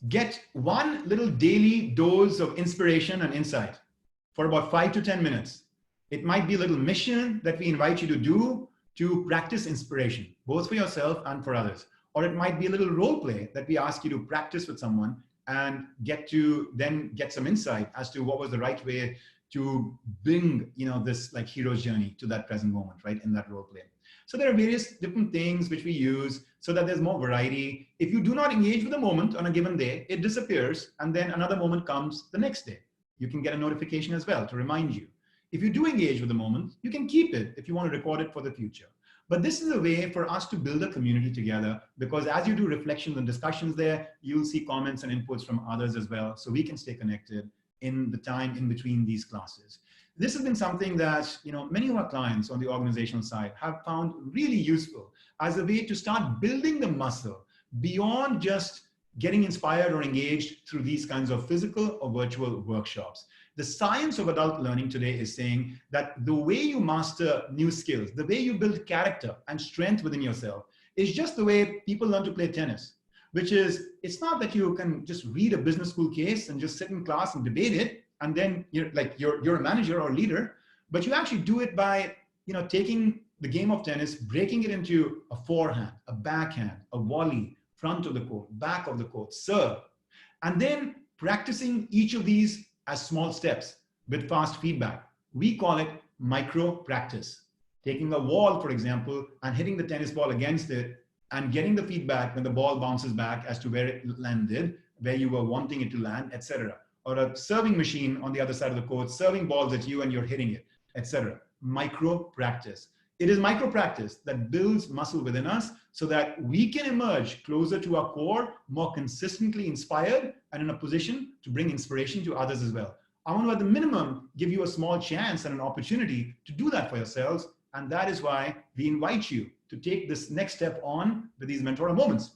get one little daily dose of inspiration and insight for about 5 to 10 minutes. It might be a little mission that we invite you to do to practice inspiration, both for yourself and for others. Or it might be a little role play that we ask you to practice with someone and get some insight as to what was the right way to bring, this like hero's journey to that present moment, right, in that role play. So there are various different things which we use so that there's more variety. If you do not engage with the moment on a given day, it disappears, and then another moment comes the next day. You can get a notification as well to remind you. If you do engage with the moment, you can keep it if you want to record it for the future. But this is a way for us to build a community together, because as you do reflections and discussions there, you'll see comments and inputs from others as well, so we can stay connected in the time in between these classes. This has been something that many of our clients on the organizational side have found really useful as a way to start building the muscle beyond just getting inspired or engaged through these kinds of physical or virtual workshops. The science of adult learning today is saying that the way you master new skills, the way you build character and strength within yourself, is just the way people learn to play tennis, which is, it's not that you can just read a business school case and just sit in class and debate it, and then you're a manager or leader, but you actually do it by taking the game of tennis, breaking it into a forehand, a backhand, a volley, front of the court, back of the court, serve, and then practicing each of these as small steps with fast feedback. We call it micro practice. Taking a wall, for example, and hitting the tennis ball against it and getting the feedback when the ball bounces back as to where it landed, where you were wanting it to land, etc. Or a serving machine on the other side of the court, serving balls at you and you're hitting it, etc. Micro practice. It is micro practice that builds muscle within us so that we can emerge closer to our core, more consistently inspired, and in a position to bring inspiration to others as well. I want to, at the minimum, give you a small chance and an opportunity to do that for yourselves. And that is why we invite you to take this next step on with these Mentora Moments.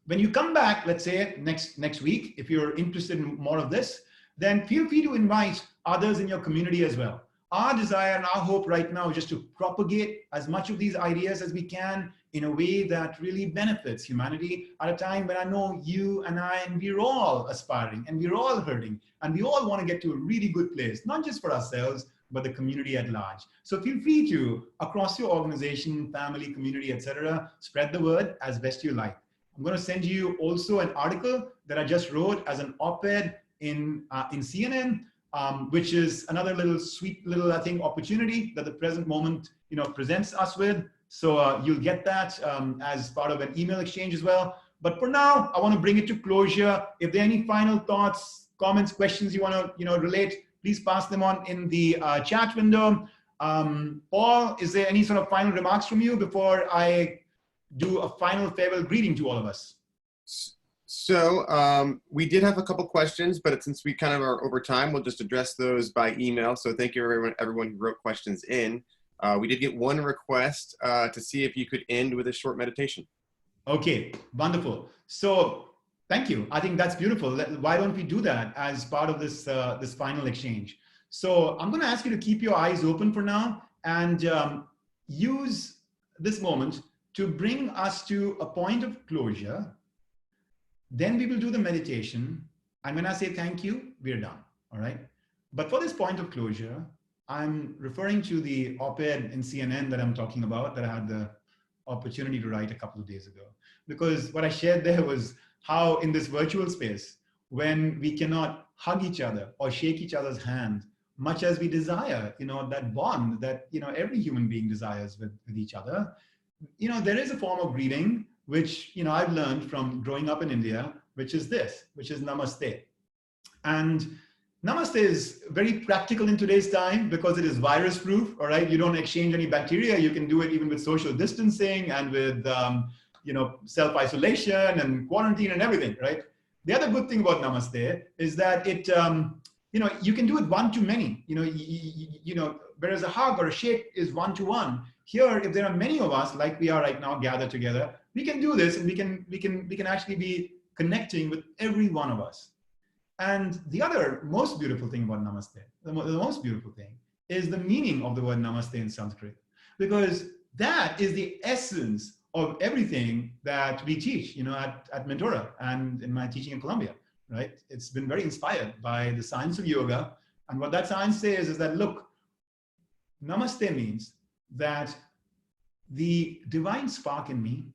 When you come back, let's say next week, if you're interested in more of this, then feel free to invite others in your community as well. Our desire and our hope right now is just to propagate as much of these ideas as we can in a way that really benefits humanity at a time when I know you and I, and we're all aspiring and we're all hurting and we all want to get to a really good place, not just for ourselves, but the community at large. So feel free to, across your organization, family, community, etc., spread the word as best you like. I'm going to send you also an article that I just wrote as an op-ed in CNN, which is another little sweet little, I think, opportunity that the present moment, presents us with. So you'll get that as part of an email exchange as well. But for now, I want to bring it to closure. If there are any final thoughts, comments, questions you want to, relate, please pass them on in the chat window. Paul, is there any sort of final remarks from you before I do a final farewell greeting to all of us? So we did have a couple questions, but since we kind of are over time, we'll just address those by email. So thank you everyone who wrote questions in. We did get one request to see if you could end with a short meditation. Okay, wonderful. So thank you. I think that's beautiful. Why don't we do that as part of this, this final exchange? So I'm going to ask you to keep your eyes open for now and use this moment to bring us to a point of closure. Then we will do the meditation. And when I say thank you, we're done. All right. But for this point of closure, I'm referring to the op-ed in CNN that I'm talking about, that I had the opportunity to write a couple of days ago. Because what I shared there was how in this virtual space, when we cannot hug each other or shake each other's hand, much as we desire, that bond that, every human being desires with each other, there is a form of greeting, which, I've learned from growing up in India, which is namaste. And namaste is very practical in today's time because it is virus proof, all right? You don't exchange any bacteria. You can do it even with social distancing and with, self-isolation and quarantine and everything, right? The other good thing about Namaste is that it, you can do it one-to-many. Whereas a hug or a shake is one-to-one. Here, if there are many of us, like we are right now, gathered together, we can do this, and we can actually be connecting with every one of us. And the other most beautiful thing about Namaste, the most beautiful thing, is the meaning of the word Namaste in Sanskrit, because that is the essence of everything that we teach, at Mentora and in my teaching in Columbia, right? It's been very inspired by the science of yoga. And what that science says is that, look, Namaste means that the divine spark in me,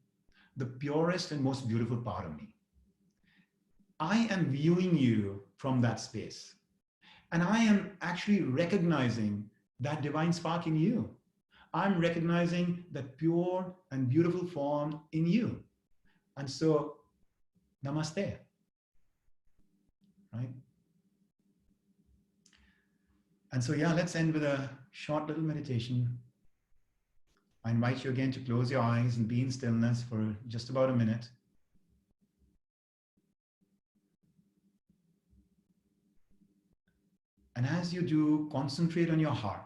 the purest and most beautiful part of me, I am viewing you from that space. And I am actually recognizing that divine spark in you. I'm recognizing that pure and beautiful form in you. And so, Namaste, right? And so, yeah, let's end with a short little meditation. I invite you again to close your eyes and be in stillness for just about a minute. And as you do, concentrate on your heart.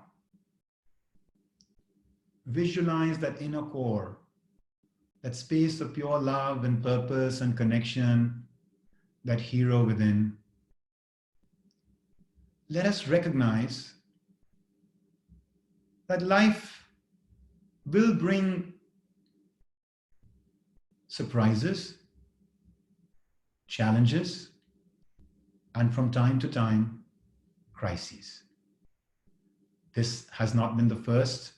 Visualize that inner core, that space of pure love and purpose and connection, that hero within. Let us recognize that life will bring surprises, challenges, and from time to time, crises. This has not been the first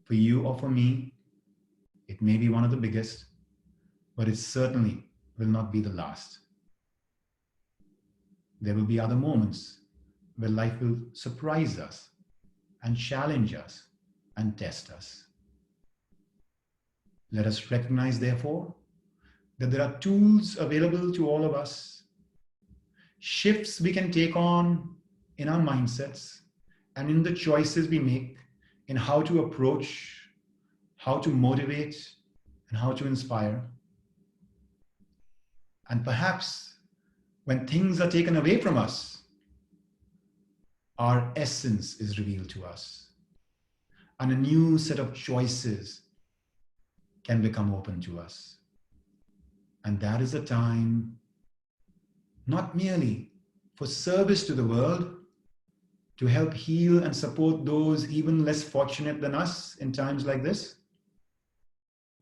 for you or for me. It may be one of the biggest, but it certainly will not be the last. There will be other moments where life will surprise us and challenge us and test us. Let us recognize, therefore, that there are tools available to all of us, shifts we can take on in our mindsets and in the choices we make in how to approach, how to motivate, and how to inspire. And perhaps when things are taken away from us, our essence is revealed to us, and a new set of choices can become open to us. And that is a time not merely for service to the world, to help heal and support those even less fortunate than us in times like this,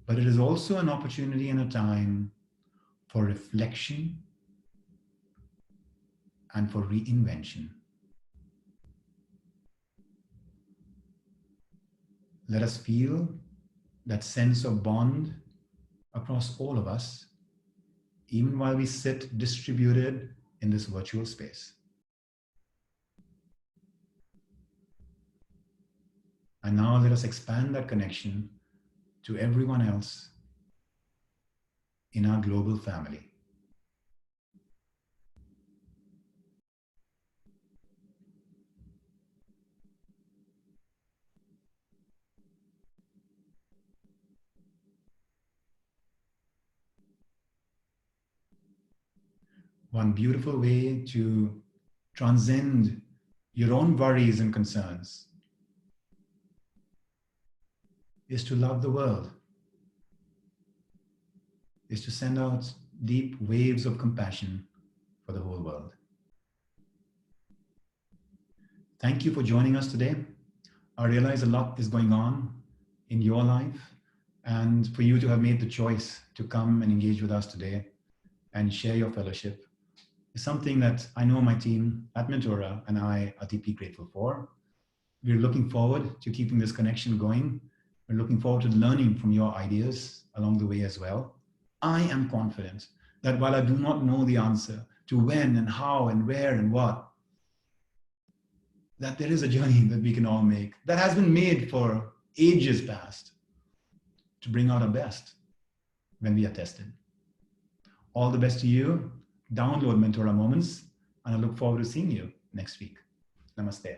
but it is also an opportunity and a time for reflection and for reinvention. Let us feel that sense of bond across all of us, even while we sit distributed in this virtual space. And now let us expand that connection to everyone else in our global family. One beautiful way to transcend your own worries and concerns is to love the world, is to send out deep waves of compassion for the whole world. Thank you for joining us today. I realize a lot is going on in your life, and for you to have made the choice to come and engage with us today and share your fellowship is something that I know my team at Mentora and I are deeply grateful for. We're looking forward to keeping this connection going. We're looking forward to learning from your ideas along the way as well. I am confident that while I do not know the answer to when and how and where and what, that there is a journey that we can all make that has been made for ages past to bring out our best when we are tested. All the best to you. Download Mentora Moments, and I look forward to seeing you next week. Namaste.